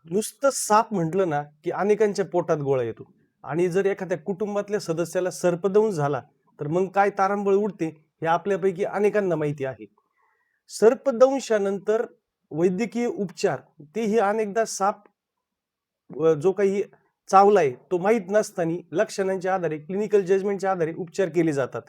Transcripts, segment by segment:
नुसतं साप म्हटलं ना, की अनेकांच्या पोटात गोळा येतो आणि जर एखाद्या कुटुंबातल्या सदस्याला सर्पदंश झाला, तर मग काय तारंबळ उडते हे आपल्यापैकी अनेकांना माहिती आहे. सर्पदंशानंतर वैद्यकीय उपचार तेही अनेकदा साप जो काही चावलाय तो माहीत नसताना लक्षणांच्या आधारे क्लिनिकल जजमेंटच्या आधारे उपचार केले जातात.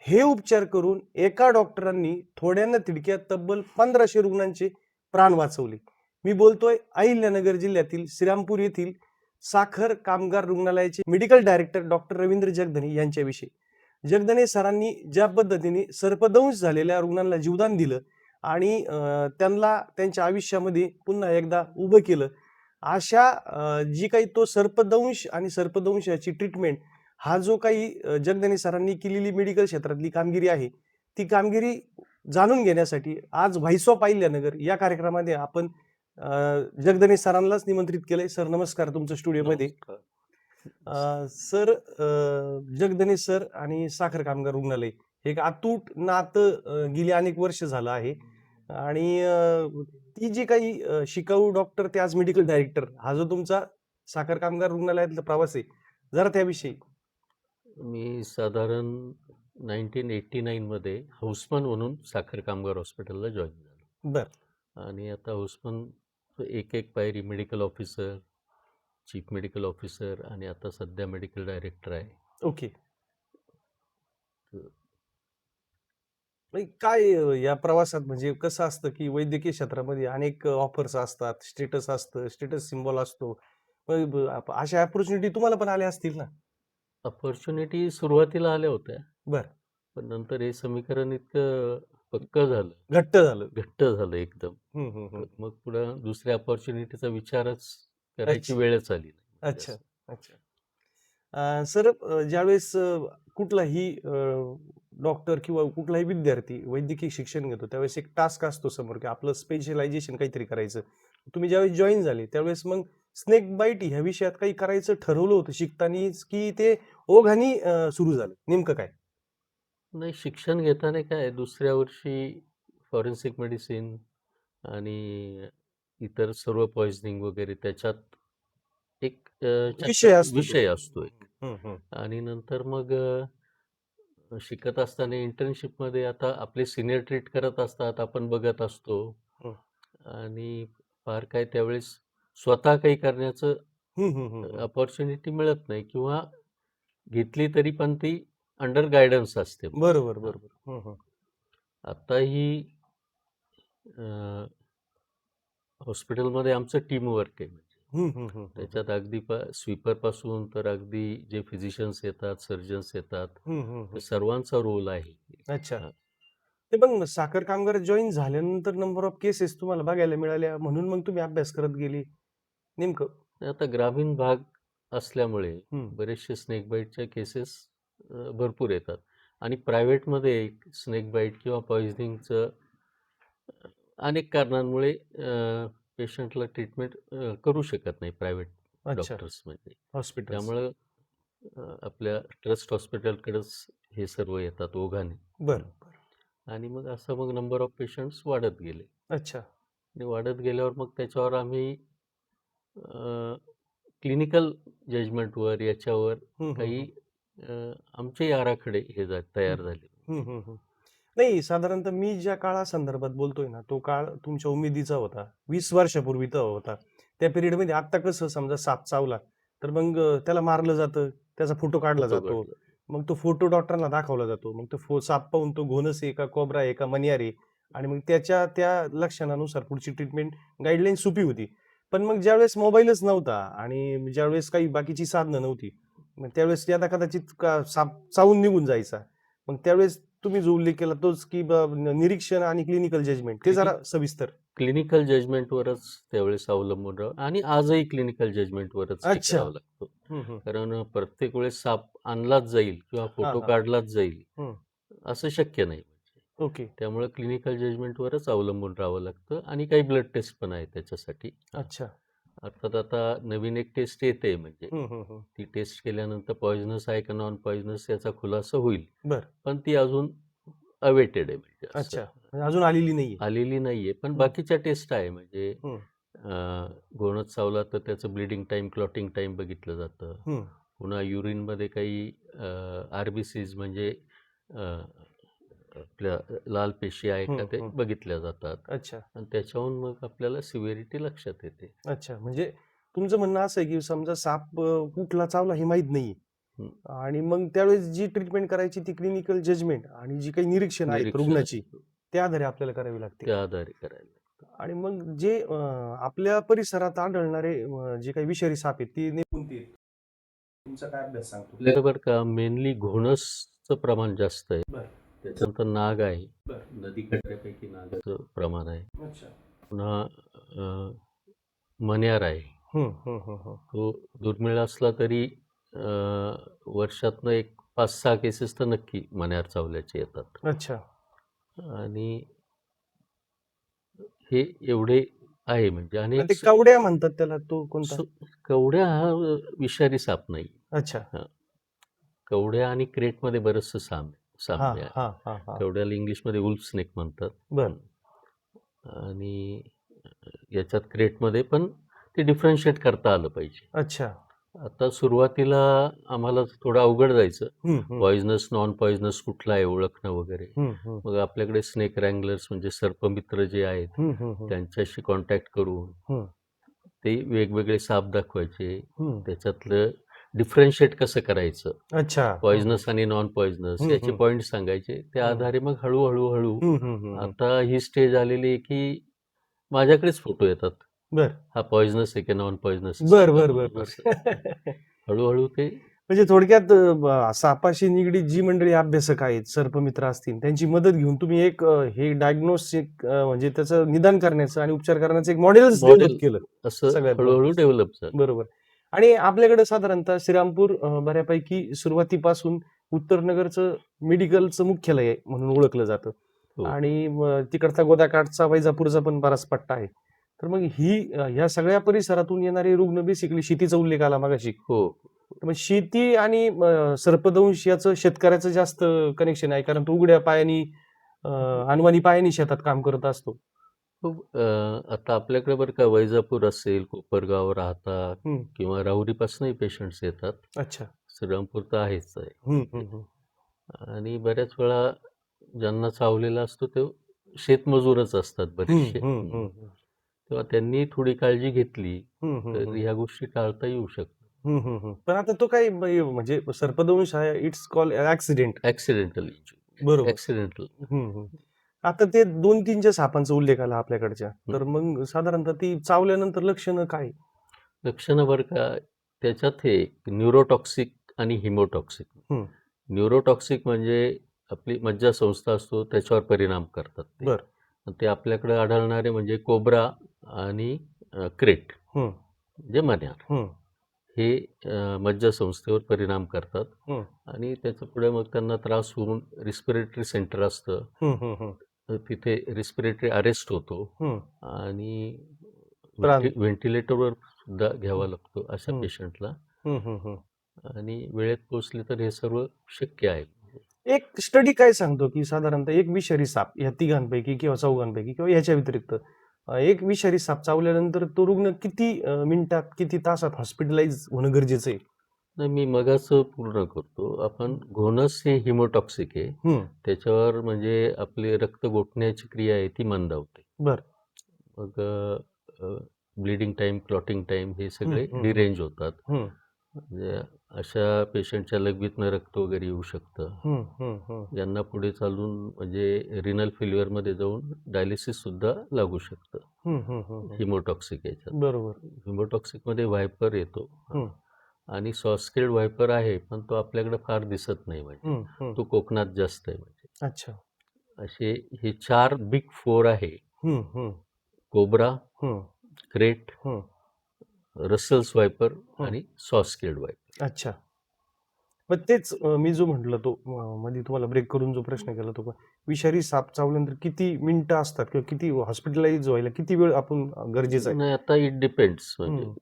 हे उपचार करून एका डॉक्टरांनी थोड्या ना तिडक्यात तब्बल 1500 रुग्णांचे प्राण वाचवले. मी बोलतोय अहिल्यानगर जिल्ह्यातील श्रीरामपूर येथील साखर कामगार रुग्णालयाचे medical director doctor Ravindra Jagdhane यांच्याविषयी. जगधने सरांनी ज्या पद्धतीने सर्पदंश झालेल्या रुग्णांना जीवदान दिलं आणि त्यांना त्यांच्या आयुष्यामध्ये पुन्हा एकदा उभं केलं, अशा जी काही तो सर्पदंश आणि सर्पदंशाची ट्रीटमेंट हा जो काही जगधने सरांनी केलेली मेडिकल क्षेत्रातली कामगिरी आहे, ती कामगिरी जाणून घेण्यासाठी आज व्हॉइस ऑफ अहिल्यानगर या कार्यक्रमामध्ये आपण जगधने सरांनाच निमंत्रित केलंय. सर नमस्कार तुमच्या स्टुडिओमध्ये. सर, जगधने सर आणि साखर कामगार रुग्णालय हे एक अतूट नातं गेली अनेक वर्ष झालं आहे आणि ती जी काही शिकाऊ डॉक्टर ते आज मेडिकल डायरेक्टर हा जो तुमचा साखर कामगार रुग्णालयातला प्रवास आहे, जरा त्याविषयी. मी साधारण 1989 मध्ये हाऊसमन म्हणून साखर कामगार हॉस्पिटलला जॉईन झालो बर. आणि आता हाऊसमन एक एक पायरी medical officer, chief medical officer आणि आता सध्या मेडिकल डायरेक्टर आहे. ओके. काय या प्रवासात म्हणजे कसं असतं की वैद्यकीय क्षेत्रामध्ये अनेक ऑफर्स असतात, स्टेटस असतं, स्टेटस सिम्बॉल असतो. अशा ऑपॉर्च्युनिटी तुम्हाला पण आल्या असतील ना? अपॉर्च्युनिटी सुरुवातीला आल्या होत्या, बर. पण नंतर हे समीकरण इतकं पक्कं झालं, घट्ट झालं. घट्ट झालं एकदम. हम्म, हम्म, तर हम्म. मग पुढं दुसऱ्या अपॉर्च्युनिटीचा विचारच करायची अच्छा, वेळच आली नाही म्हणजे अच्छा, असं. अच्छा. सर, ज्यावेळेस कुठलाही डॉक्टर किंवा कुठलाही विद्यार्थी वैद्यकीय शिक्षण घेतो त्यावेळेस एक टास्क असतो समोर की आपलं स्पेशलायझेशन काहीतरी करायचं. तुम्ही ज्यावेळेस जॉईन झाले त्यावेळेस मग स्नेक बाईट ह्या विषयात काही करायचं ठरवलं होतं शिकतानीच की ते ओघाने सुरू झालं? नेमकं काय? नाही, शिक्षण घेताना काय दुसऱ्या वर्षी फॉरेन्सिक मेडिसिन आणि इतर सर्व पॉइझनिंग वगैरे त्याच्यात एक विषय असतो तो. विषय असतो एक. हम्म, हम्म. आणि नंतर मग शिकत असताना इंटर्नशिपमध्ये आता आपले सिनियर ट्रीट करत असतात, आपण बघत असतो हम्म, आणि फार काय त्यावेळेस स्वतः काही करण्याचं हम्म, हम्म, हम्म, हम्म. अपॉर्च्युनिटी मिळत नाही किंवा घेतली तरी पण ती अंडर गायडन्स असते. बरोबर, हां. बरोबर. हम्म, हम्म. आताही हॉस्पिटलमध्ये आमचं टीमवर्क आहे म्हणजे. हम्म, हम्म, हम्म, हम्म. त्याच्यात अगदी स्वीपरपासून तर अगदी जे फिजिशियन्स येतात, सर्जन्स येतात, हम्म, हम्म, तर हम्म. सर्वांचा रोल आहे. अच्छा. हां. ते पण साखर कामगार जॉईन झाल्यानंतर नंबर ऑफ केसेस तुम्हाला बघायला मिळाल्या म्हणून मग तुम्ही अभ्यास करत गेले नेमकं? आता ग्रामीण भाग असल्यामुळे हम्म. बरेचसे स्नेक बाईटच्या केसेस भरपूर येतात आणि प्रायव्हेटमध्ये स्नेक बाईट किंवा पॉइझनिंगचं अनेक कारणांमुळे पेशंटला ट्रीटमेंट करू शकत नाही प्रायव्हेट अच्छा. डॉक्टर्स म्हणजे. हॉस्पिटल्स. त्यामुळं आपल्या ट्रस्ट हॉस्पिटलकडेच हे सर्व येतात ओघाने. बर. आणि मग असं मग नंबर ऑफ पेशंट्स वाढत गेले अच्छा. आणि वाढत गेल्यावर मग त्याच्यावर आम्ही क्लिनिकल जजमेंटवर याच्यावर हम्म, हम्म, काही हम्म. आमचे आराखडे तयार झाले. हम्म, हम्म, हम्म. नाही, साधारणतः मी ज्या काळासंदर्भात बोलतोय ना तो काळ तुमच्या उमेदीचा होता, 20 वर्षापूर्वीचा होता. त्या पिरियडमध्ये आता कसं समजा साप चावला तर मग त्याला मारलं जातं, त्याचा फोटो काढला फोटो जातो, काढला. मग तो फोटो डॉक्टरांना दाखवला जातो, मग तो साप पाहून तो घोणस आहे का कोबरा आहे का मनियार आहे आणि मग त्याच्या त्या लक्षणानुसार पुढची ट्रीटमेंट गाईडलाईन सोपी होती. पण मग ज्यावेळेस मोबाईलच नव्हता आणि ज्यावेळेस काही बाकीची साधनं नव्हती, मग त्यावेळेस यादा कदाचित साप चावून निघून जायचा. मग त्यावेळेस तुम्ही जो उल्लेख केला तोच की निरीक्षण आणि क्लिनिकल जजमेंट ते जरा सविस्तर. क्लिनिकल जजमेंटवरच त्यावेळेस अवलंबून राहावं आणि आजही क्लिनिकल जजमेंटवरच हे अच्छा. करावं लागतं. हम्म, हम्म. कारण प्रत्येक वेळेस साप आणलाच जाईल किंवा हा, फोटो हा. काढलाच जाईल हम्म. असं शक्य नाही म्हणजे. ओके. त्यामुळे क्लिनिकल जजमेंटवरच अवलंबून राहावं लागतं आणि काही ब्लड टेस्ट पण आहे त्याच्यासाठी. अच्छा. अर्थात आता नवीन एक टेस्ट येते म्हणजे हम्म, हम्म, हम्म. ती टेस्ट केल्यानंतर पॉइझनस आहे का नॉन पॉइझनस याचा खुलासा होईल, बर. पण ती अजून अवेटेड आहे म्हणजे असं अच्छा, म्हणजे अजून आलेली नाहीये. आलेली नाहीये. पण हम्म, बाकीच्या टेस्ट आहे म्हणजे हम्म. घोणच चावला तर त्याचं ब्लिडिंग टाईम, क्लॉटिंग टाईम बघितलं जातं. हं. पुन्हा युरिनमध्ये काही आर-बी-सीज म्हणजे अ, आपल्या लाल पेशी आहे का हं, ते हं. बघितल्या जातात अच्छा, आणि त्याच्याहून मग आपल्याला सिव्हिरिटी लक्षात येते. अच्छा. म्हणजे तुमचं म्हणणं असं आहे, की समजा साप कुठला चावला हे माहीत नाहीये हं. आणि मग त्यावेळेस जी ट्रीटमेंट करायची ती क्लिनिकल जजमेंट आणि जी काही निरीक्षण आहेत निरीक्षण रुग्णाची, त्या आधारे आपल्याला करावी लागते. त्या आधारे करायला. आणि मग जे आपल्या परिसरात आढळणारे जे काही विषारी साप आहेत, ती कोणती आहेत? तुमचा काय अभ्यास सांगतो? आपल्याला बरं का मेनली घोणसचं प्रमाण जास्त आहे. बरं, त्याच्यानंतर नाग आहे. बरं. नदीकाठ्यापैकी नागाचं प्रमाण आहे. अच्छा. पुन्हा मण्यार आहे. हं, हं, हं, हं. तो दुर्मिळ असला तरी वर्षातनं एक 5-6 केसेस तर नक्की मण्यार चावल्याचे येतात. अच्छा. आणि हे एवढे आहे म्हणजे आणि आणि एक ते कवड्या म्हणतात त्याला, तो कोणता? कवड्या हा विषारी साप नाही. अच्छा. हां. कवड्या आणि क्रेटमध्ये बरंचसं हां, साम्य आहे. हां, हां, हां. कवड्याला इंग्लिशमध्ये वुल्फ स्नेक म्हणतात. बरं. आणि याच्यात क्रेटमध्ये पण ते डिफरन्शिएट करता आलं पाहिजे. अच्छा. आता सुरुवातीला आम्हाला थोडं अवघड जायचं. हं, हं. पॉइझनस, नॉन पॉइझनस कुठला आहे ओळखणं वगैरे. हं, हं. मग आपल्याकडे स्नेक रँगलर्स म्हणजे सर्पमित्र जे आहेत हं, हं, हं. त्यांच्याशी कॉन्टॅक्ट करून हं, ते वेगवेगळे साप दाखवायचे. हं. त्याच्यातलं डिफरन्शिएट कसं करायचं, अच्छा. हं, हं. पॉइझनस आणि नॉन पॉइझनस हं, याचे हं. पॉईंट सांगायचे. त्या हं. आधारे मग हळू हं, हं, हं, हं. आता ही स्टेज आलेली आहे की माझ्याकडेच फोटो येतात. बरं. हा पॉइझनस आहे की नॉन पॉइझनस आहे बरं, सांगा बरं, म्हणून बरं, असं. बरं. हळू ते म्हणजे थोडक्यात सापाशी निगडीत जी मंडळी अभ्यासक आहेत, सर्पमित्र असतील, त्यांची मदत घेऊन तुम्ही एक हे डायग्नोस्टिक म्हणजे त्याचं निदान करण्याचं आणि उपचार करण्याचं एक मॉडेलच मॉडेल डेव्हलप केलं असं सगळ्यात हळूहळू महत्त्वाचं. डेव्हलप झालं. बरोबर. आणि आपल्याकडे साधारणतः श्रीरामपूर बऱ्यापैकी सुरुवातीपासून उत्तर नगरचं मेडिकलचं मुख्यालय आहे म्हणून ओळखलं जातं. हो आणि तिकडचा गोदाकाठचा, वैजापूरचा पण बराच पट्टा आहे. तर मग ह्या सगळ्या परिसरातून येणारे रुग्ण बेसिकली शेतीचा उल्लेख आला मगाशी. हो तर मग शेती आणि सर्पदंश याचं शेतकऱ्याचं जास्त कनेक्शन आहे, कारण तो उघड्या पायानी अनवाणी पायानी शेतात काम करत असतो. हो. आता आपल्याकडे बरं का वैजापूर असेल, कोपरगाव, राहता हं. किंवा राहुरीपासूनही पेशंट्स येतात. अच्छा. श्रीरामपूर तर आहेच आहे. हं, हं, हं. आणि बऱ्याच वेळा ज्यांना चावलेला असतो ते शेतमजूरच असतात हं, बरेचसे. हं, हं, हं. तेव्हा त्यांनी थोडी काळजी घेतली हं, हं, तर हं. ह्या गोष्टी टाळता येऊ शकतात. हं, हं, हं. पण आता तो काही म्हणजे सर्पदंश आहे, it's called accident. Accidental injury. बरोबर. ॲक्सिडेंटल. हं, हं. आता ते 2-3 ज्या सापांचा उल्लेख आला आपल्याकडच्या, तर मग साधारणतः ती चावल्यानंतर लक्षणं काय? लक्षणं बरं का त्याच्यात हे न्यूरोटॉक्सिक आणि हिमोटॉक्सिक. हं. न्यूरोटॉक्सिक म्हणजे आपली मज्जासंस्था असतो त्याच्यावर परिणाम करतात ते. बरं. आणि ते आपल्याकडे आढळणारे म्हणजे कोब्रा आणि क्रेट हं, म्हणजे मण्यार हं, हे मज्जासंस्थेवर परिणाम करतात. हं. आणि त्याच्या पुढे मग त्यांना त्रास होऊन रिस्पिरेटरी सेंटर असतं. हं, हं, हं. तर तिथे रिस्पिरेटरी अरेस्ट होतो हं. आणि प्राण व्हेंटिलेटरवर सुद्धा घ्यावा लागतो अशा हं, पेशंटला. हं, हं, हं. आणि वेळेत पोहोचले तर हे सर्व शक्य आहे. एक स्टडी काय सांगतो, की साधारणतः एक विषारी साप या तिघांपैकी किंवा चौघांपैकी किंवा ह्याच्या व्यतिरिक्त एक विषारी साप चावल्यानंतर तो रुग्ण किती मिनिटात, किती तासात हॉस्पिटलाइज होणं गरजेचं आहे? नाही मी मगाचं पूर्ण करतो. आपण घोणस हे हिमोटॉक्सिक आहे. हं. त्याच्यावर म्हणजे आपली रक्त गोठण्याची क्रिया आहे ती मंदावते. बरं. मग ब्लीडिंग टाईम, क्लॉटिंग टाईम हे हं, सगळे हं, हं. डिरेंज होतात. हं. म्हणजे अशा पेशंटच्या लघवीतनं रक्त वगैरे येऊ शकतं. हं, हं, हं. ज्यांना पुढे चालून म्हणजे रिनल फेल्युअरमध्ये जाऊन डायलिसिससुद्धा लागू शकतं. हं, हं, हं, हं. हिमोटॉक्सिक याच्यात. बरोबर. हिमोटॉक्सिकमध्ये व्हायपर येतो. हं, आणि सॉफ्ट-स्किल्ड व्हायपर आहे, पण तो आपल्याकडे फार दिसत नाही म्हणजे. हं, हं. तो कोकणात जास्त आहे म्हणजे. अच्छा. असे हे 4 बिग 4 आहे. हं, हं, कोब्रा, हं, क्रेट, हं, रसेल्स व्हायपर हं. आणि सॉफ्ट-स्किल्ड व्हायपर. अच्छा. मग तेच मी जो म्हटलं तो मध्ये तुम्हाला ब्रेक करून जो प्रश्न केला तो विषारी साप चावल्यानंतर किती मिनिटं असतात किंवा किती हॉस्पिटलाइज व्हायला किती वेळ आपण गरजेचा आहे? नाही आता इट डिपेंड्स म्हणजे हं,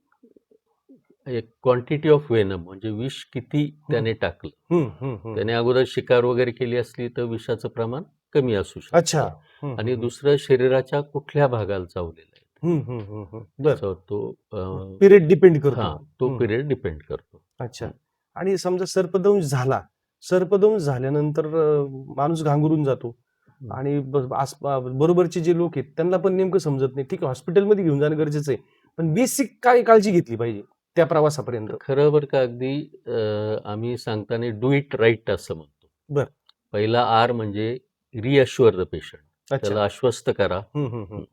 एक क्वांटिटी ऑफ वेनम म्हणजे विष किती हं, त्याने टाकलं. हं, हं, हं. त्याने अगोदर शिकार वगैरे केली असली तर विषाचं प्रमाण कमी असू अच्छा. शकतं. हं, हं, आणि हं. दुसरं शरीराच्या कुठल्या भागाला चावलेलं आहे. बर, त्याच्यावर तो पिरियड डिपेंड करतो. हा तो हम्म. पिरियड डिपेंड करतो. अच्छा. आणि समजा सर्पदंश झाला, सर्पदंश झाल्यानंतर माणूस घांगरून जातो हम्म. आणि बरोबरचे जे लोक आहेत त्यांना पण नेमकं समजत नाही. ठीक आहे, हॉस्पिटलमध्ये घेऊन जाणं गरजेचं आहे, पण बेसिक काय काळजी घेतली पाहिजे त्या प्रवासापर्यंत? खरं बरं का, अगदी आम्ही सांगताना डू इट राईट असं म्हणतो. बर. पहिला आर म्हणजे रिअश्युअर द पेशंट, अच्छा. त्याला आश्वस्त करा,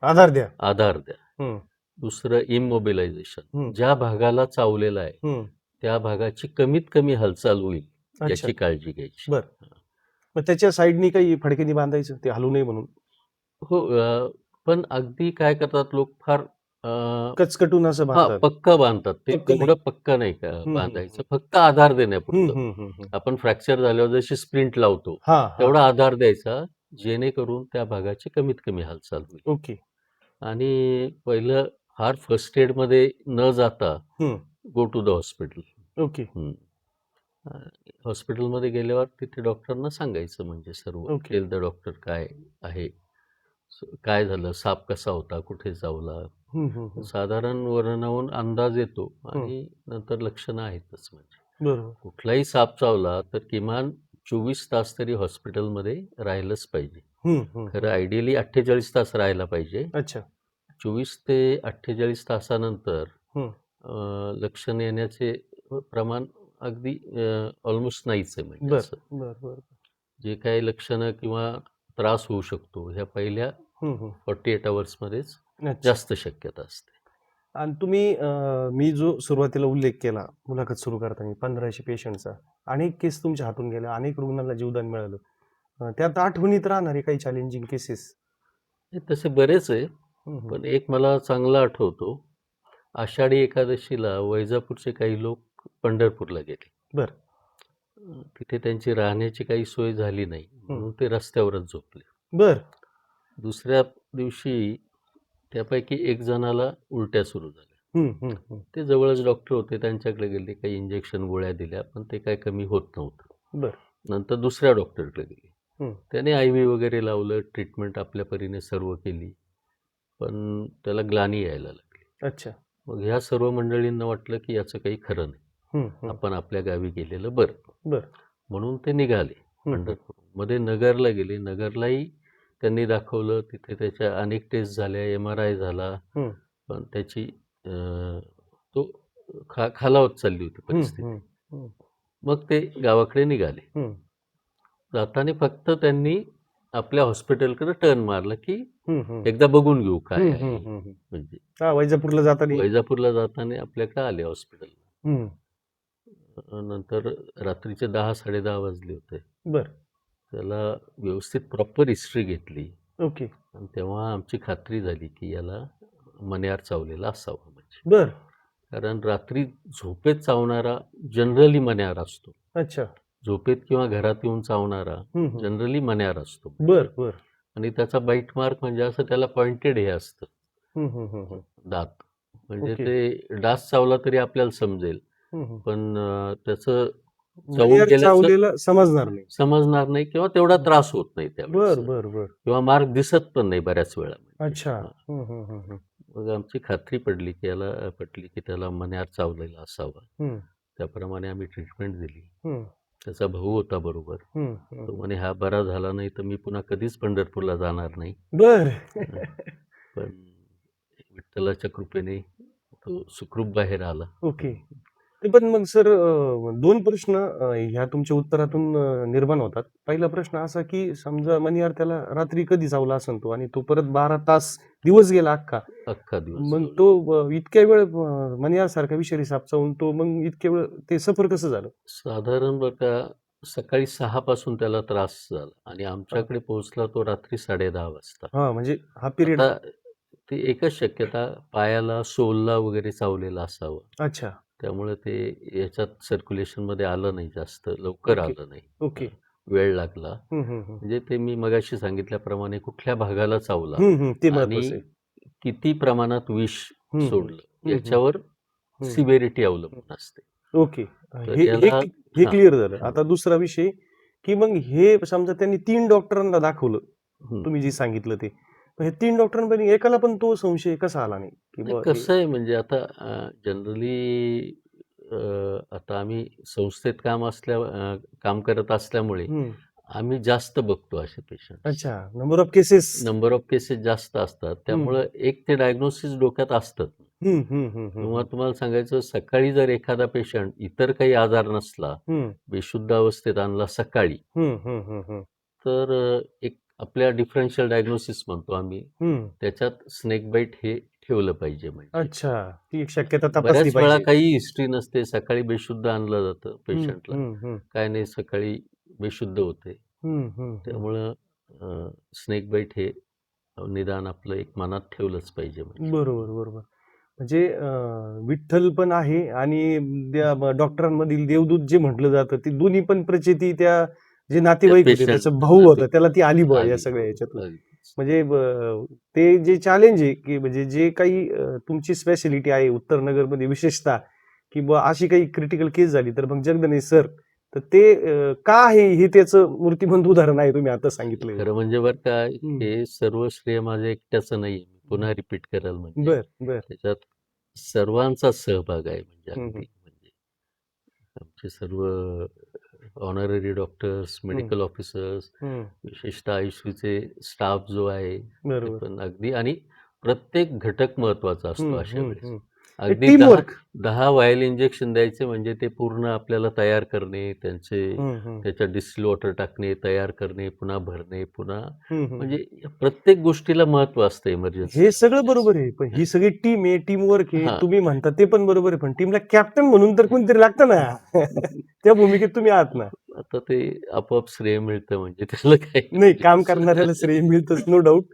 आधार द्या. आधार द्या. हम्म, दुसरं इमोबिलायझेशन, हम्म, ज्या भागाला चावलेला आहे हम्म. त्या भागाची कमीत कमी हालचाल होईल अच्छा. याची काळजी घ्यायची. बर. मग त्याच्या साईडनी काही फडक्यानी बांधायचं, ते हलू नये म्हणून? हो, पण अगदी काय करतात लोक, फार कचकटून असं बांधतात. पक्क बांधतात. ते पक्क नाही. तेवढं पक्क नाही का हम्म, बांधायचं, फक्त आधार देण्यापुरतं. हम्म. आपण फ्रॅक्चर झाल्यावर जशी स्प्रिंट लावतो हा, हा. तेवढा आधार द्यायचा, जेणेकरून त्या भागाची कमीत कमी हालचाल होईल. ओके. आणि पहिलं फार फर्स्ट एड मध्ये न जाता go to the hospital. Okay. हॉस्पिटलमध्ये गेल्यावर तिथे डॉक्टरना सांगायचं, म्हणजे सर्व ओके. टेल द डॉक्टर काय आहे, काय झालं, साप कसा होता, कुठे चावला, साधारण वर्णनावरून अंदाज येतो आणि नंतर लक्षणं आहेतच. म्हणजे बरोबर. कुठलाही साप चावला तर किमान 24 तास तरी हॉस्पिटलमध्ये राहिलंच पाहिजे. खरं आयडियली 48 तास राहायला पाहिजे. अच्छा. 24 ते 48 तासानंतर लक्षण येण्याचे प्रमाण अगदी ऑलमोस्ट नाहीच आहे. म्हणजे असं बर. जे काही लक्षणं किंवा त्रास होऊ शकतो ह्या पहिल्या 48 आवर्समध्येच जास्त शक्यता असते. आणि तुम्ही मी जो सुरुवातीला उल्लेख केला मुलाखत सुरू करताना 1500 पेशंटचा, अनेक केस तुमच्या हातून गेल्या, अनेक रुग्णांना जीवदान मिळालं, त्यात आठवणीत राहणारे काही चॅलेंजिंग केसेस? हे तसे बरेच आहे, पण एक मला चांगला आठवतो. आषाढी एकादशीला वैजापूरचे काही लोक पंढरपूरला गेले. बर. तिथे त्यांची राहण्याची काही सोय झाली नाही, म्हणून ते रस्त्यावरच झोपले. बर. दुसऱ्या दिवशी त्यापैकी एक जणाला उलट्या सुरू झाल्या. ते जवळच डॉक्टर होते, त्यांच्याकडे गेले, काही इंजेक्शन गोळ्या दिल्या, पण ते काय कमी होत नव्हतं. बर. नंतर दुसऱ्या डॉक्टरकडे गेले, त्याने IV वगैरे लावलं, ट्रीटमेंट आपल्या परीने सर्व केली, पण त्याला ग्लानी यायला लागली. अच्छा. मग ह्या सर्व मंडळींना वाटलं की याचं काही खरं नाही, आपण आपल्या गावी गेलेलं बरं. म्हणून ते निघाले पंढरपूर मध्ये, नगरला गेले. नगरलाही त्यांनी दाखवलं, तिथे त्याच्या अनेक टेस्ट झाल्या, MRI झाला, पण त्याची तो खालावत चालली होती परिस्थिती. मग ते गावाकडे निघाले. जाताना फक्त त्यांनी आपल्या हॉस्पिटलकडे टर्न मारला की एकदा बघून घेऊ काय आहे. म्हणजे वैजापूरला जाताना आपल्याकडे आले हॉस्पिटल. नंतर रात्रीचे 10-10:30 वाजले होते. त्याला व्यवस्थित प्रॉपर हिस्ट्री घेतली. ओके. आणि तेव्हा आमची खात्री झाली की याला मण्यार चावलेला असावा. म्हणजे कारण रात्री झोपेत चावणारा जनरली मण्यार असतो. अच्छा. झोपेत किंवा घरात येऊन चावणारा जनरली मण्यार असतो. आणि त्याचा बाईट मार्क म्हणजे असं त्याला पॉइंटेड हे असतं दात, म्हणजे ते डास चावला तरी आपल्याला समजेल, पण त्याचं समजणार नाही किंवा तेवढा त्रास होत नाही त्यावेळेस, किंवा मार्क दिसत पण नाही बऱ्याच वेळा. अच्छा. मग आमची खात्री पटली की त्याला मण्यार चावलेला असावा. त्याप्रमाणे आम्ही ट्रीटमेंट दिली. त्याचा भाऊ होता बरोबर. तो म्हणे हा बरा झाला नाही तर मी पुन्हा कधीच पंढरपूरला जाणार नाही. पण विठ्ठलाच्या कृपेने तो सुखरूप बाहेर आला. ओके. पण मग सर, 2 प्रश्न ह्या तुमच्या उत्तरातून निर्माण होतात. पहिला प्रश्न असा की समजा मनिहार त्याला रात्री कधी चावला असेल तो, आणि तो परत 12 तास दिवस गेला अख्खा दिवस, मग तो इतक्या वेळ मनिहार सारखा विषारी साप चावून तो मग इतक्या वेळ ते सफर कसं झालं? साधारण बघा, सकाळी 6 पासून त्याला त्रास झाला आणि आमच्याकडे पोहोचला तो रात्री 10:30 वाजता. म्हणजे हा पिरियड. ती एकच शक्यता, पायाला सोलला वगैरे चावलेला असावं. अच्छा. त्यामुळे ते याच्यात सर्क्युलेशन मध्ये आलं नाही, जास्त लवकर आलं नाही. ओके. वेळ लागला. म्हणजे ते मी मगाशी सांगितल्याप्रमाणे कुठल्या भागाला चावला आणि किती प्रमाणात विष सोडलं याच्यावर सिव्हिरिटी अवलंबून असते. ओके. हे क्लिअर झालं. आता दुसरा विषय की मग हे समजा त्यांनी 3 डॉक्टरांना दाखवलं, तुम्ही जे सांगितलं ते, हे 3 डॉक्टरांपैकी एकाला पण तो संशय कसा आला नाही, की नाही, बुवा हे कसं आहे म्हणजे आता जनरली आता आम्ही संस्थेत काम करत असल्यामुळे हं. आम्ही जास्त बघतो असे पेशंट्स. अच्छा. Number of cases. Number of cases जास्त असतात. हं. त्यामुळं एक ते डायग्नोसिस डोक्यात असतं. हं, हं, हं, हं, किंवा हं. तुम्हाला सांगायचं सकाळी जर एखादा पेशंट इतर काही आजार नसला, हं. बेशुद्ध अवस्थेत आणला सकाळी, हं, हं, हं, हं. तर एक आपल्या डिफरन्शियल डायग्नोसिस म्हणतो आम्ही, हं. त्याच्यात स्नेक बाईट हे ठेवलं पाहिजे म्हणजे. अच्छा. ती एक शक्यता तपासली बऱ्याच वेळा पाहिजे. काही हिस्ट्री नसते. सकाळी बेशुद्ध आणलं जातं हं, पेशंटला. हं, हं. काय नाही सकाळी बेशुद्ध होते. हं, हं, हं. त्यामुळं स्नेक बाईट हे निदान आपलं एक मनात ठेवलंच पाहिजे म्हणजे. बरोबर, बरोबर. म्हणजे विठ्ठल पण आहे आणि डॉक्टरांमधील देवदूत जे म्हटलं जातं, ती दोन्ही पण प्रचिती त्या जे त्या नातेवाईक होते, त्याचा भाऊ पेशंटला होता, ती त्याला ती आली बुवा या आली. सगळ्या हो, ह्याच्यातून. अगदीच. म्हणजे ते जे चॅलेंज आहे, की म्हणजे जे काही तुमची स्पेशालिटी आहे उत्तर नगरमध्ये विशेषतः, की बुवा अशी काही क्रिटिकल केस झाली, तर मग जगदने सर, तर ते का आहे हे त्याचं मूर्तिमंत उदाहरण आहे तुम्ही आता सांगितलंय. खरं म्हणजे बरं का, हं. हे सर्व श्रेय माझं एकट्याचं नाहीये. मी पुन्हा रिपीट करेल म्हणजे. बरं, बरं. त्याच्यात सर्वांचा सहभाग आहे म्हणजे हं, हं. अगदी. म्हणजे आमचे सर्व ऑनररी डॉक्टर्स, हं, मेडिकल ऑफिसर्स, हं. विशेषतः आयसीयूचे स्टाफ जो आहे, ते बरोबर. पण अगदी आणि प्रत्येक घटक महत्त्वाचा असतो हं, अशा हं, वेळेस. हं. हे अगदी दहा टीमवर्क. 10 व्हायल इंजेक्शन द्यायचे म्हणजे ते पूर्ण आपल्याला तयार करणे, हं, हं. त्याच्यात डिस्टिल वॉटर टाकणे, तयार करणे, पुन्हा भरणे, पुन्हा हं, हं. म्हणजे प्रत्येक गोष्टीला महत्त्व असतं हे इमर्जन्सीच्या सगळं वेळेस. बरोबर आहे. पण ही सगळी टीम आहे, टीमवर्क आहे. हां. तुम्ही म्हणता ते पण बरोबर आहे. पण टीमला कॅप्टन म्हणून तर कोणीतरी लागतं ना. त्या भूमिकेत तुम्ही आहात ना. आता ते आपोआप श्रेय मिळतं म्हणजे त्याला काही नाही, म्हणजे काम असं. करणाऱ्याला श्रेय मिळतंच नो डाऊट.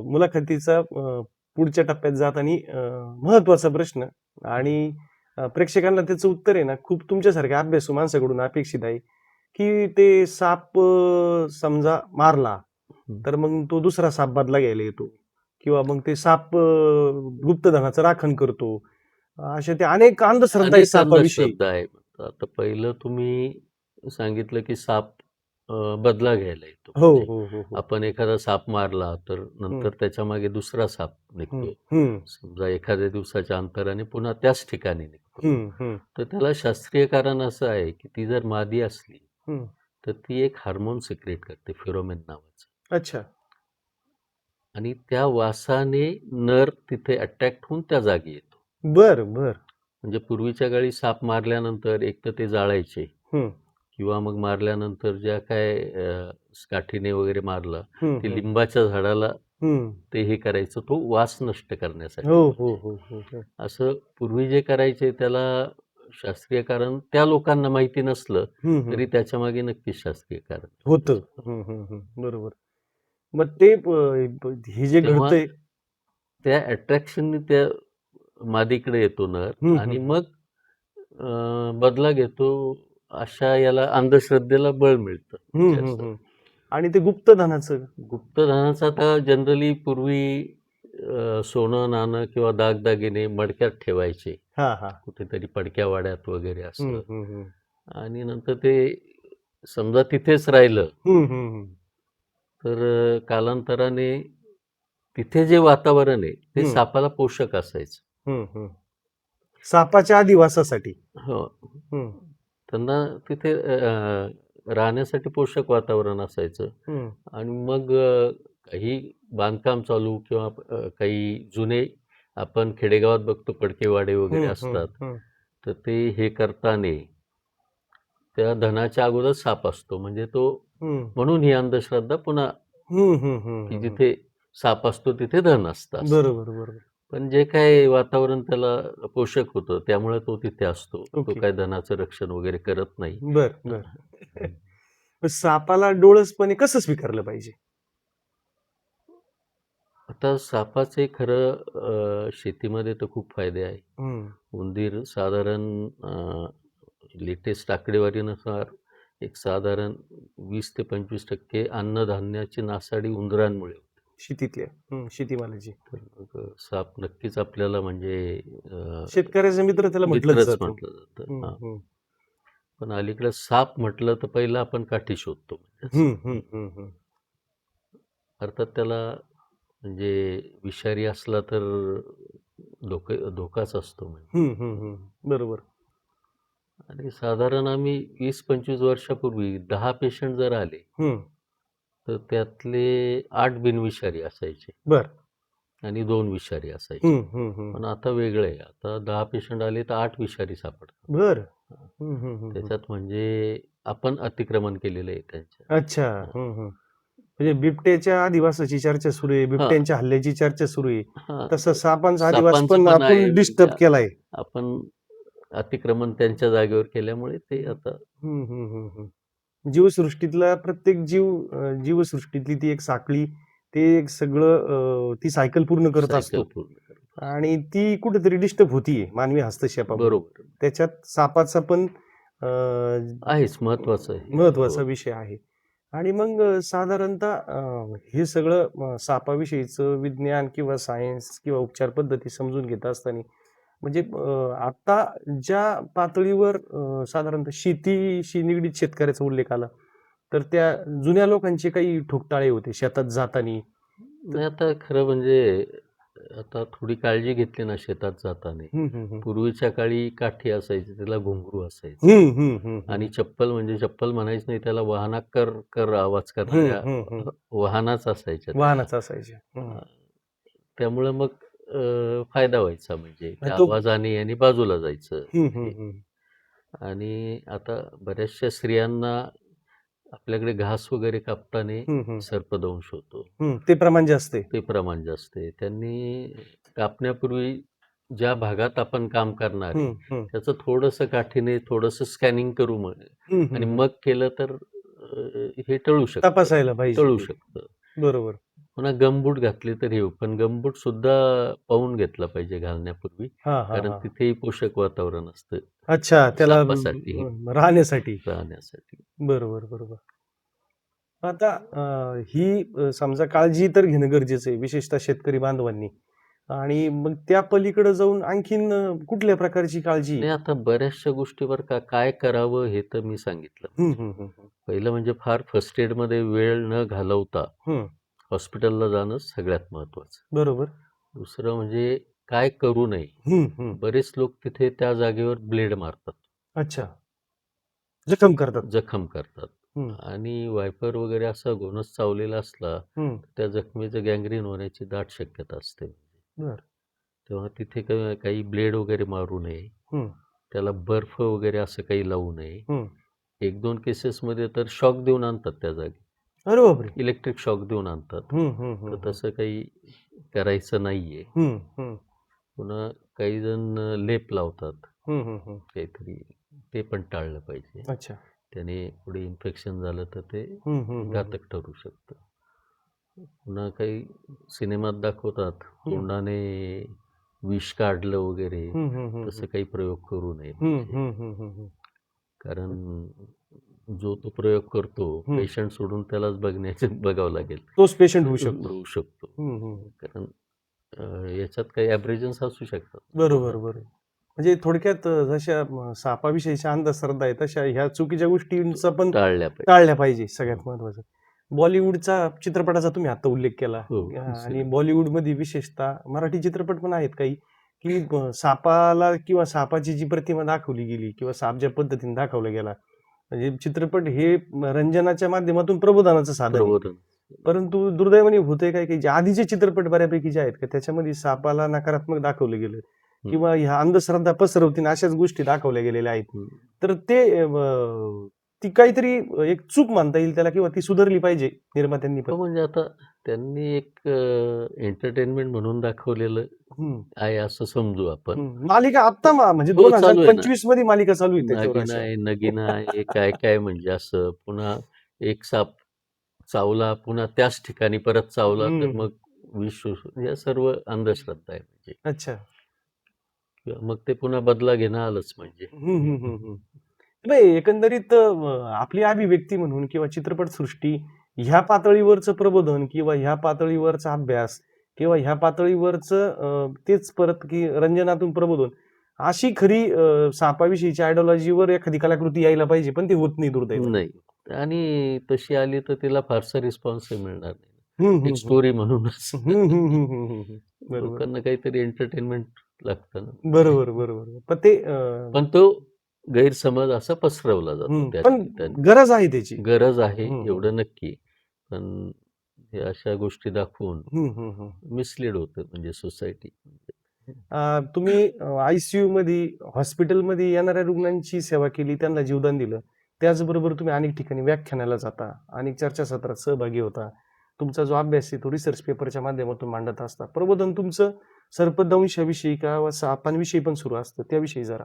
मुलाखतीचा पुढच्या टप्प्यात जाताना महत्त्वाचा प्रश्न आणि प्रेक्षकांना त्याचं उत्तर आहे ना, खूप तुमच्यासारख्या अभ्यासू माणसाकडून अपेक्षित आहे, की ते साप समजा मारला, हं. तर मग तो दुसरा साप बदला घ्यायला येतो किंवा मग ते साप गुप्तधनाचं राखण करतो. अशा त्या अनेक अंधश्रद्धा आहेत अनेक सापाविषयी. अंधश्रद्धा आहे. आता पहिलं तुम्ही सांगितलं की साप बदला घ्यायला येतो. हो, म्हणजे हो, हो, हो. आपण एखादा साप मारला तर हं, नंतर त्याच्यामागे दुसरा साप हं, निघतो. हं, समजा एखाद्या दिवसाच्या अंतराने पुन्हा त्याच ठिकाणी निघतो. हं, हं, तर त्याला शास्त्रीय कारण असं आहे की ती जर मादी असली हं. तर ती एक हार्मोन सिक्रेट करते फेरोमेन नावाचं. अच्छा. आणि त्या वासाने नर तिथे अट्रॅक्ट होऊन त्या जागी येतो. बरं, बरं. म्हणजे पूर्वीच्या काळी साप मारल्यानंतर एक तर ते जाळायचे हं, किंवा मग मारल्यानंतर ज्या काय काठीने वगैरे मारला, हं, ते हं, लिंबाच्या झाडाला हं. ते हे करायचं, तो वास नष्ट हो, करण्यासाठी हो, म्हणजे. हो, हो, हो. असं पूर्वी जे करायचे त्याला शास्त्रीय कारण त्या लोकांना माहिती नसलं, हं, हं. तरी त्याच्यामागे नक्कीच शास्त्रीय कारण होतं. असतं. हं, हं, हं. बरोबर. मग ते हे जे तेव्हा घडतंय. त्या अट्रॅक्शनने त्या मादीकडे येतो नर हं, आणि हं. मग बदला घेतो. अशा याला अंधश्रद्धेला बळ मिळतं हं, म्हणजे हं, असं. हं. आणि ते गुप्तधनाचं. गुप्तधनाचं आता जनरली पूर्वी सोनं, नाणं किंवा दागदागिने मडक्यात ठेवायचे. हां, हां. कुठेतरी पडक्या वाड्यात वगैरे हं, असं. हं, हं. आणि नंतर ते समजा तिथेच राहिलं, हं, हं, हं. तर कालांतराने तिथे जे वातावरण आहे, ते हं, सापाला पोषक असायचं. हं, हं. सापाच्या अधिवासासाठी. हो. हं, त्यांना तिथे राहण्यासाठी पोषक वातावरण असायचं. हं. आणि मग काही बांधकाम चालू किंवा काही जुने आपण खेडेगावात बघतो पडकेवाडे वगैरे हं, हं, असतात. हं. तर ते हे करताना त्या धनाच्या अगोदर साप असतो. म्हणजे तो हं. म्हणून ही अंधश्रद्धा पुन्हा हं, हं, हं, की हं, हं. जिथे साप असतो तिथे धन असतं असं. बरोबर, बरोबर. पण जे काही वातावरण त्याला पोषक होतं त्यामुळे तो तिथे असतो. तो ओके. काही धनाचं रक्षण वगैरे करत नाही. बरं, बरं. हं. मग सापाला डोळसपणे कसं स्वीकारलं पाहिजे? आता सापाचे खरं शेतीमध्ये तर खूप फायदे आहे. हं. उंदीर साधारण लेटेस्ट आकडेवारीनुसार एक साधारण 20% ते 25% अन्नधान्याची नासाडी उंदरांमुळे होते. शेतीतल्या. शेतीमालाची. तर मग साप नक्कीच आपल्याला म्हणजे शेतकऱ्याचा मित्र त्याला म्हटलंच मित्रच जातं. म्हटलं जातं. हं, हां. हं. पण अलीकडं साप म्हटलं तर पहिलं आपण काठी शोधतो म्हणजे असं. हं, हं, हं, हं. अर्थात त्याला म्हणजे विषारी असला तर धोकाच असतो म्हणजे. बरोबर. आणि साधारण आम्ही 20-25 वर्षापूर्वी 10 पेशंट जर आले, हम्म. तर त्यातले 8 बिनविषारी असायचे बर. आणि 2 विषारी असायचे. हम्म. पण आता वेगळं आहे. आता 10 पेशंट आले तर 8 विषारी सापडतात. बर. त्याच्यात म्हणजे आपण अतिक्रमण केलेलं आहे त्यांच्या. अच्छा. म्हणजे बिबट्याच्या अधिवासाची चर्चा सुरू आहे, हां, बिबट्यांच्या हल्ल्याची चर्चा सुरू आहे. हां. तसं सापांचा अधिवास सापांचं पण पण आहे आपण म्हणजे डिस्टर्ब केलाय. आपण अतिक्रमण त्यांच्या जागेवर केल्यामुळे ते आता जीवसृष्टीतला प्रत्येक जीवसृष्टीतली ती एक साखळी, ते एक सगळं ती सायकल पूर्ण करत सायकल असतो पूर्ण करत आणि ती कुठेतरी डिस्टर्ब होतीये मानवी हस्तक्षेपामुळे. बरोबर. त्याच्यात सापाचा पण अं, आहेच, महत्वाचं आहे. महत्वाचा हो. विषय आहे. आणि मग साधारणतः हे सगळं सापाविषयीचं विज्ञान किंवा सायन्स किंवा उपचार पद्धती समजून घेत असताना म्हणजे आता ज्या पातळीवर साधारणतः शेतीशी निगडीत शेतकऱ्याचा उल्लेख आला, तर त्या जुन्या लोकांचे काही ठोकताळे होते शेतात जाताना. नाही, आता खरं म्हणजे आता थोडी काळजी घेतली ना शेतात जाताना. पूर्वीच्या काळी काठी असायची, त्याला घुंगरू असायचं आणि चप्पल म्हणजे चप्पल म्हणायच नाही, त्याला वाहना कर कर आवाज करणाऱ्या वाहनाच असायच्या त्या. वाहनच असायचे. त्यामुळे मग फायदा व्हायचा म्हणजे त्या तो आवाजाने आणि बाजूला जायचं. हम्म. आणि आता बऱ्याचशा स्त्रियांना आपल्याकडे घास वगैरे कापताना सर्पदंश होतो. ते प्रमाण जास्त आहे. ते प्रमाण जास्त आहे. त्यांनी कापण्यापूर्वी ज्या भागात आपण काम करणार आहे त्याचं थोडंसं काठीने थोडंसं स्कॅनिंग करू आणि मग केलं तर हे टळू तपासायला पाहिजे ते. शकतं. बरोबर. पुन्हा गमबूट घातले तर हे पण गमबूट सुद्धा पाहून घेतला पाहिजे घालण्यापूर्वी, कारण तिथेही पोषक वातावरण असतं अच्छा, त्याला सापासाठी राहण्यासाठी. राहण्यासाठी. आता ही समजा काळजी तर घेणं गरजेचं आहे, विशेषतः शेतकरी बांधवांनी. आणि मग त्या पलीकडे जाऊन आणखीन कुठल्या प्रकारची काळजी? नाही, आता बऱ्याचशा गोष्टीवर काय करावं हे तर मी सांगितलं. पहिलं म्हणजे फार फर्स्ट एड मध्ये वेळ न घालवता हॉस्पिटलला जाणं सगळ्यात महत्वाचं. बरोबर. दुसरं म्हणजे काय करू नये. बरेच लोक तिथे त्या जागेवर ब्लेड मारतात. अच्छा. जखम करतात. आणि वायपर वगैरे असा घोणस चावलेला असला त्या जखमेचं गँग्रीन होण्याची दाट शक्यता असते. तेव्हा तिथे काही ब्लेड वगैरे मारू नये. त्याला बर्फ वगैरे असं काही लावू नये. 1-2 केसेसमध्ये तर शॉक देऊन आणतात त्या जागी. अरे बापरे. इलेक्ट्रिक शॉक देऊन आणतात. तर तसं काही करायचं नाहीये. पुन्हा काही जण लेप लावतात काहीतरी, ते पण टाळलं पाहिजे. अच्छा. त्याने पुढे इन्फेक्शन झालं तर ते घातक ठरू शकतं. पुन्हा काही सिनेमात दाखवतात तोंडाने विष काढलं वगैरे, तसं काही प्रयोग करू नये. कारण जो तो प्रयोग करतो पेशंट सोडून त्यालाच बघावं लागेल. तोच पेशंट होऊ शकतो. कारण याच्यात काही ॲब्रेजन्स असू शकतात. बरोबर. म्हणजे थोडक्यात जशा सापाविषयीच्या अंधश्रद्धा आहे तशा ह्या चुकीच्या गोष्टींचा पण टाळल्या पाहिजे. सगळ्यात महत्वाचं बॉलिवूडचा चित्रपटाचा तुम्ही आता उल्लेख केला. आणि बॉलिवूडमध्ये विशेषतः मराठी चित्रपट पण आहेत काही, की सापाला किंवा सापाची जी प्रतिमा दाखवली गेली किंवा साप ज्या पद्धतीने दाखवला गेला, म्हणजे चित्रपट हे रंजनाच्या माध्यमातून प्रबोधनाचं साधन आहे. परंतु दुर्दैवाने होतंय काय की जे आधीचे चित्रपट बऱ्यापैकी जे आहेत का त्याच्यामध्ये सापाला नकारात्मक दाखवलं गेलं किंवा ह्या अंधश्रद्धा पसरवतीन अशाच गोष्टी दाखवल्या गेलेल्या आहेत. तर ते ती काहीतरी एक चूक मानता येईल त्याला किंवा ती सुधारली पाहिजे निर्मात्यांनी पण. म्हणजे आता त्यांनी एक एंटरटेनमेंट म्हणून दाखवलेलं आहे असं समजू आपण. मालिका आता म्हणजे 2025 मध्ये मालिका चालू आहे त्याच्यावर. नगीना आहे काय म्हणजे असं. पुन्हा एक साप चावला, पुन्हा त्याच ठिकाणी परत चावला तर मग विष या सर्व अंधश्रद्धा आहे म्हणजे. अच्छा. मग ते पुन्हा बदला घेणं आलंच म्हणजे. नाही, एकंदरीत आपली अभिव्यक्ती म्हणून किंवा चित्रपटसृष्टी ह्या पातळीवरचं प्रबोधन किंवा ह्या पातळीवरचा अभ्यास किंवा ह्या पातळीवरचं तेच परत की रंजनातून प्रबोधन अशी खरी सापाविषयीच्या आयडिओलॉजीवर एखादी कलाकृती यायला पाहिजे, पण ते होत नाही दुर्दैवाने. नाही, आणि तशी आली तर तिला फारसा रिस्पॉन्स मिळणार नाही. एक स्टोरी म्हणूनच. बरोबर लोकांना काहीतरी एंटरटेनमेंट लागतं ना. बरोबर बरोबर पण ते पण तो गैरसमज असा पसरवला जातो त्या पण निमित्ताने. गरज आहे त्याची. गरज आहे हम्म, एवढं नक्की. पण हे अशा गोष्टी दाखवून मिसलीड होतं म्हणजे सोसायटी. तुम्ही आयसीयू मध्ये हॉस्पिटलमध्ये येणाऱ्या रुग्णांची सेवा केली, त्यांना जीवदान दिलं. त्याचबरोबर तुम्ही अनेक ठिकाणी व्याख्यानाला जाता, अनेक चर्चासत्रात सहभागी होता. तुमचा जो अभ्यास आहे तो रिसर्च पेपरच्या माध्यमातून मांडत असता. प्रबोधन तुमचं सर्पदंशाविषयी का सापांविषयी पण सुरू असतं, त्याविषयी जरा.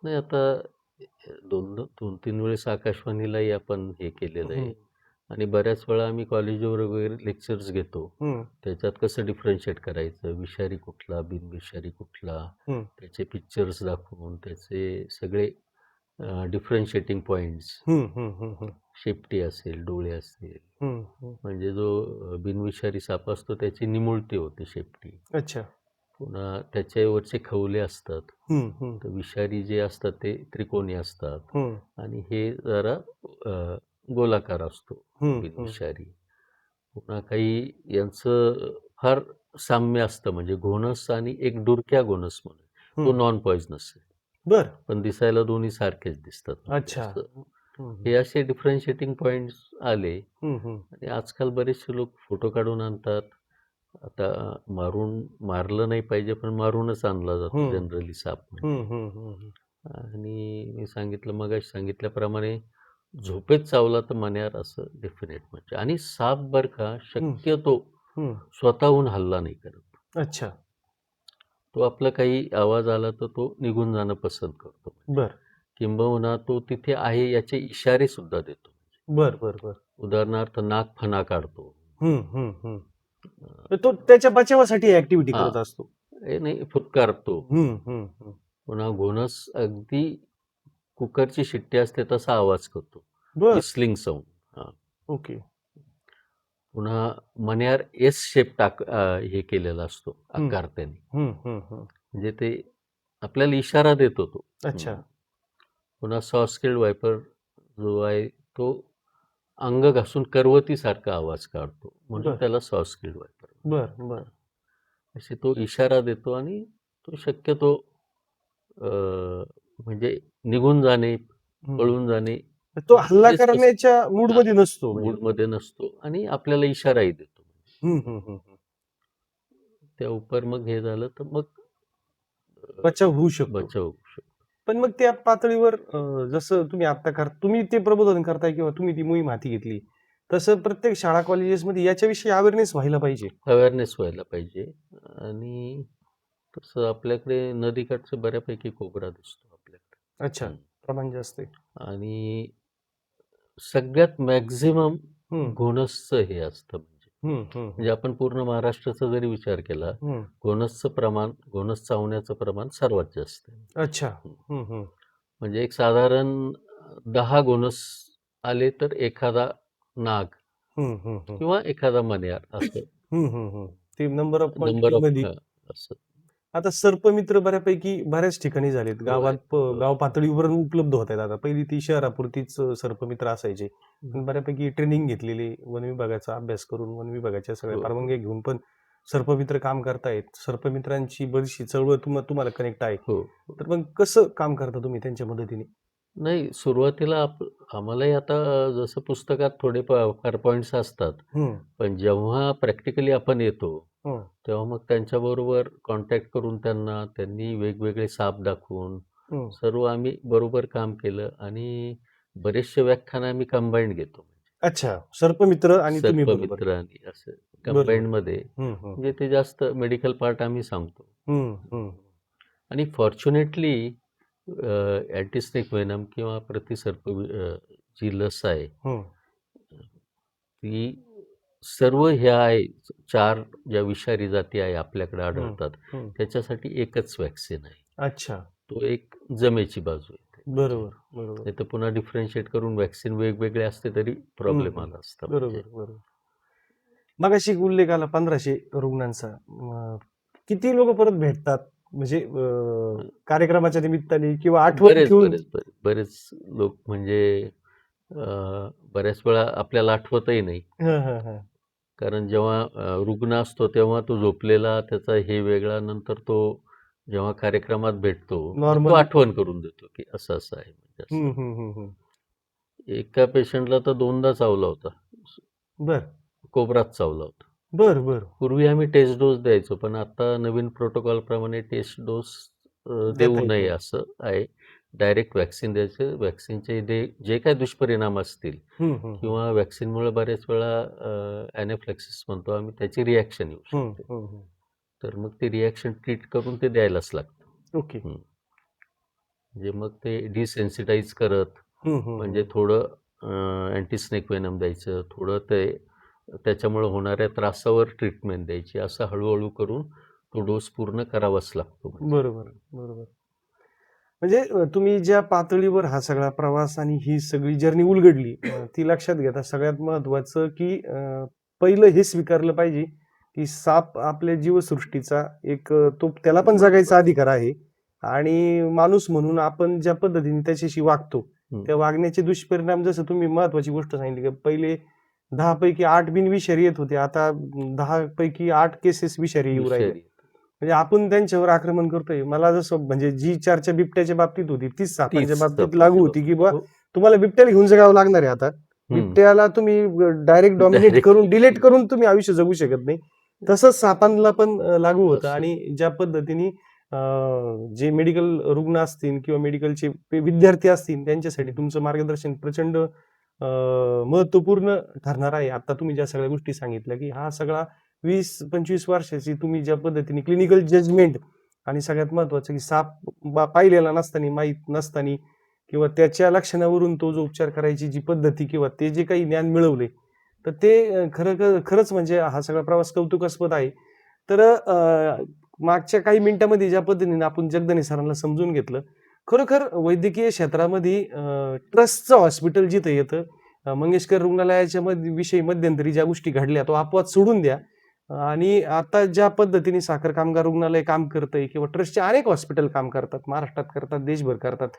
नाही आता 2-3 वेळेस आकाशवाणीलाही आपण हे केलेलं आहे. आणि बऱ्याच वेळा आम्ही कॉलेजवर वगैरे लेक्चर्स घेतो. त्याच्यात कसं डिफरन्शिएट करायचं, विषारी कुठला, बिनविषारी कुठला, त्याचे पिक्चर्स दाखवून त्याचे सगळे डिफरन्शिएटिंग पॉइंट्स, शेपटी असेल, डोळे असेल, म्हणजे जो बिनविषारी साप असतो त्याची निमुळती होते शेपटी. अच्छा. पुन्हा त्याच्यावरचे खवले असतात. तर विषारी जे असतात ते त्रिकोणी असतात आणि हे जरा गोलाकार असतो बिनविषारी. पुन्हा काही यांचं फार साम्य असतं, म्हणजे घोणस आणि एक डुरक्या घोणस म्हणून, तो नॉन पॉइझनस आहे. बर. पण दिसायला दोन्ही सारखेच दिसतात. अच्छा. हे असे डिफरन्शिएटिंग पॉइंट्स आले. आणि आजकाल बरेचसे लोक फोटो काढून आणतात. आता मारलं नाही पाहिजे, पण मारूनच आणला जातो जनरली साप म्हणजे. आणि मी मगाशी सांगितल्याप्रमाणे झोपेत चावला तर मण्यार असं डेफिनेट म्हणजे. आणि साप बर का शक्यतो स्वतःहून हल्ला नाही करत. अच्छा. तो आपला काही आवाज आला तर तो निघून जाणं पसंत करतो. बर. किंबहुना तो तिथे आहे याचे इशारे सुद्धा देतो. बर बर बर. उदाहरणार्थ नाक फणा काढतो. तो त्याच्या बचावासाठी ऍक्टिव्हिटी करत असतो. नाही, फुटकारतो. पुन्हा घोणस अगदी कुकरची शिट्टी असते तसा आवाज करतो, विस्लिंग साऊंड. ओके. पुन्हा मण्यार एस शेप हे केलेला असतो आकार त्याने, म्हणजे ते आपल्याला इशारा देतो तो. अच्छा. पुन्हा सॉस्केल्ड वायपर जो आहे तो अंग घासून करवतीसारखा आवाज काढतो, म्हणून त्याला सॉस्केल्ड वायपर. बर बर. असे तो इशारा देतो आणि तो शक्यतो म्हणजे निघून जाणे, पळून जाणे, तो हल्ला करण्याच्या मूडमध्ये नसतो आणि आपल्याला इशाराही देतो. त्या उपर मग हे झालं तर मग बचाव होऊ शकतो. पण मग त्या पातळीवर जसं तुम्ही ते प्रबोधन करताय किंवा तुम्ही ती मोहीम हाती घेतली, तसं प्रत्येक शाळा कॉलेजेसमध्ये याच्याविषयी अवेअरनेस व्हायला पाहिजे. आणि तसं आपल्याकडे नदीकाठचं बऱ्यापैकी कोबरा दिसतो आपल्याकडे. अच्छा. प्रमाण जास्त आहे. आणि सगळ्यात मॅक्झिमम घोणसचं हे असतं. म्हणजे आपण पूर्ण महाराष्ट्राचा जरी विचार केला, घोणस चावण्याचं प्रमाण सर्वात जास्त आहे. अच्छा. म्हणजे एक साधारण 10 घोणस आले तर एखादा नाग किंवा एखादा मण्यार असं ते नंबर ऑफ असं. आता सर्पमित्र बऱ्याच ठिकाणी झालेत. गाव पातळीवर उपलब्ध होत आहेत आता. पहिली ती शहरापुरतीच सर्पमित्र असायचे. बऱ्यापैकी ट्रेनिंग घेतलेली, वन विभागाचा अभ्यास करून, वन विभागाच्या सगळ्या परवानग्या घेऊन पण सर्पमित्र काम करतायत. सर्पमित्रांची बरीचशी चळवळ तुम्हाला कनेक्ट आहे. तर मग कसं काम करता तुम्ही त्यांच्या मदतीने? नाही, सुरुवातीला आम्हालाही आता जसं पुस्तकात थोडे फार पॉइंट्स असतात, पण जेव्हा प्रॅक्टिकली आपण येतो तेव्हा मग त्यांच्याबरोबर कॉन्टॅक्ट करून त्यांनी वेगवेगळे साप दाखवून सर्व आम्ही बरोबर काम केलं. आणि बरेचसे व्याख्यान आम्ही कंबाईंड घेतो. अच्छा. सर्पमित्र आणि तुम्ही सर्पमित्र आणि असं कंबाईंड मध्ये, म्हणजे ते जास्त मेडिकल पार्ट आम्ही सांगतो. आणि फॉर्च्युनेटली अँटीस्नेक वेनम किंवा प्रतिसर्प जी लस आहे ती सर्व ह्या आहे 4 ज्या विषारी जाती आहे आपल्याकडे आढळतात त्याच्यासाठी एकच वॅक्सिन आहे. अच्छा. तो एक जमेची बाजू आहे. बरोबर बरोबर. नाही तर पुन्हा डिफरन्शिएट करून वॅक्सिन वेगवेगळे असते तरी प्रॉब्लेम आला असता. बरोबर बरोबर. मगाशी उल्लेख आला 1500 रुग्णांचा. किती लोक परत भेटतात म्हणजे कार्यक्रमाच्या निमित्ताने किंवा आठवण ठेवून? बरेच लोक, म्हणजे बऱ्याच वेळा आपल्याला आठवतही नाही. हं, हं, हं. कारण जेव्हा रुग्ण असतो तेव्हा तो झोपलेला, त्याचा हे वेगळा, नंतर तो जेव्हा कार्यक्रमात भेटतो, मग तो नॉर्मल. आठवण करून देतो, की असं-असं आहे म्हणजे असं. हं, हं, हं, हं. एका पेशंटला तर 2दा चावला होता. बरं. कोबराच चावला होता. बरं, बरं. पूर्वी आम्ही टेस्ट डोस द्यायचो, पण आता नवीन प्रोटोकॉलप्रमाणे टेस्ट डोस देता देऊ येत नये नाही. असं आहे. डायरेक्ट व्हॅक्सिन द्यायचं. व्हॅक्सिनचे जे काही दुष्परिणाम असतील हं, हं, हं. किंवा व्हॅक्सिनमुळे बऱ्याच वेळा ॲनाफ्लेक्सिस म्हणतो आम्ही, त्याची रिॲक्शन येऊ हं, शकते. हं, हं. तर मग ते रिॲक्शन ट्रीट करून ते द्यायलाच लागतं. ओके. हं. म्हणजे मग ते डिसेन्सिटाईज करत, हं, हं, म्हणजे हं. थोडं अँटी स्नेक वेनम द्यायचं, थोडं ते त्याच्यामुळे होणाऱ्या त्रासावर ट्रीटमेंट द्यायची, असं हळू करून तो डोस पूर्ण करावाच लागतो म्हणजे. बरोबर, बरोबर. म्हणजे तुम्ही ज्या पातळीवर हा सगळा प्रवास आणि ही सगळी जर्नी उलगडली, ती लक्षात घेता सगळ्यात महत्त्वाचं, की पहिलं हे स्वीकारलं पाहिजे, की साप आपल्या जीवसृष्टीचा एक तो त्याला पण जगायचा महत्वाचं. अधिकार आहे आणि माणूस म्हणून आपण ज्या पद्धतीने त्याच्याशी वागतो, हं. त्या वागण्याचे दुष्परिणाम जसं तुम्ही महत्त्वाची गोष्ट सांगितली, की पहिले 10 पैकी 8 बिनविषारी येत होते. आता 10 पैकी 8 केसेस विषारी येऊ राहिल्या. विषारी. म्हणजे आपण त्यांच्यावर आक्रमण करतोय. मला जसं म्हणजे जी चर्चा बिबट्याच्या बाबतीत होती, तीच सापांच्या तीच बाबतीत लागू सापांच्या होती, की बुवा बाबतीत. हो. तुम्हाला बिबट्याला घेऊन जगावं लागणार आहे आता. हं. बिबट्याला तुम्ही डायरेक्ट डॉमिनेट डायरेक्ट करून, डिलीट करून तुम्ही आयुष्य जगू शकत नाही. तसंच सापांना पण लागू होतं तसं. आणि ज्या पद्धतीने जे मेडिकल रुग्ण असतील किंवा मेडिकलचे विद्यार्थी असतील, त्यांच्यासाठी तुमचं मार्गदर्शन प्रचंड महत्त्वपूर्ण ठरणार आहे. आता तुम्ही ज्या सगळ्या गोष्टी सांगितल्या, की हा सगळा 20-25 वर्षाची तुम्ही ज्या पद्धतीने क्लिनिकल जजमेंट आणि सगळ्यात महत्त्वाचं, की साप पाहिलेला नसताना, माहीत नसताना किंवा त्याच्या लक्षणावरून तो जो उपचार करायची जी पद्धती किंवा ते जे काही ज्ञान मिळवले, तर ते खरंच म्हणजे हा सगळा प्रवास कौतुकास्पद आहे. तर मागच्या काही मिनिटांमध्ये ज्या पद्धतीने आपण जगदाळे सरांना समजून घेतलं, खरोखर वैद्यकीय क्षेत्रामध्ये ट्रस्टचं हॉस्पिटल जिथं येतं, मंगेशकर रुग्णालयाच्या विषयी मध्यंतरी ज्या गोष्टी घडल्या, तो अपवाद सोडून द्या. आणि आता ज्या पद्धतीने साखर कामगार रुग्णालय काम करतंय किंवा ट्रस्टचे अनेक हॉस्पिटल काम करतात, महाराष्ट्रात करतात, देशभर करतात.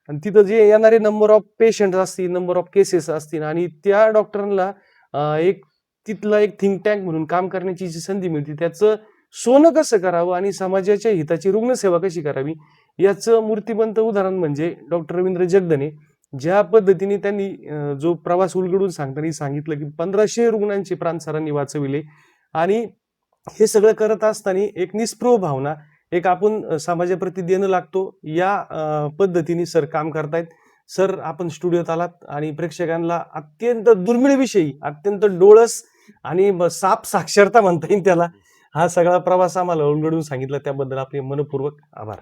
आणि तिथं जे येणारे नंबर ऑफ पेशंट्स असतील, नंबर ऑफ केसेस असतील आणि त्या डॉक्टरांना एक तिथला एक थिंक टँक म्हणून काम करण्याची जी संधी मिळते, त्याचं सोनं कसं करावं आणि समाजाच्या हिताची रुग्णसेवा कशी करावी, याचं मूर्तिमंत उदाहरण म्हणजे डॉक्टर रवींद्र जगदणे. ज्या पद्धतीने त्यांनी जो प्रवास उलगडून सांगताना सांगितलं, की 1500 रुग्णांचे प्राण सरांनी वाचविले आणि हे सगळं करत असताना एक निस्पृह भावना, एक आपण समाजाप्रती देणं लागतो, या पद्धतीने सर काम करतायत. सर, आपण स्टुडिओत आलात आणि प्रेक्षकांना अत्यंत दुर्मिळ विषयी, अत्यंत डोळस आणि साप साक्षरता म्हणता येईल त्याला, हा सगळा प्रवास आम्हाला उलगडून सांगितला. त्याबद्दल आपले मनःपूर्वक आभार.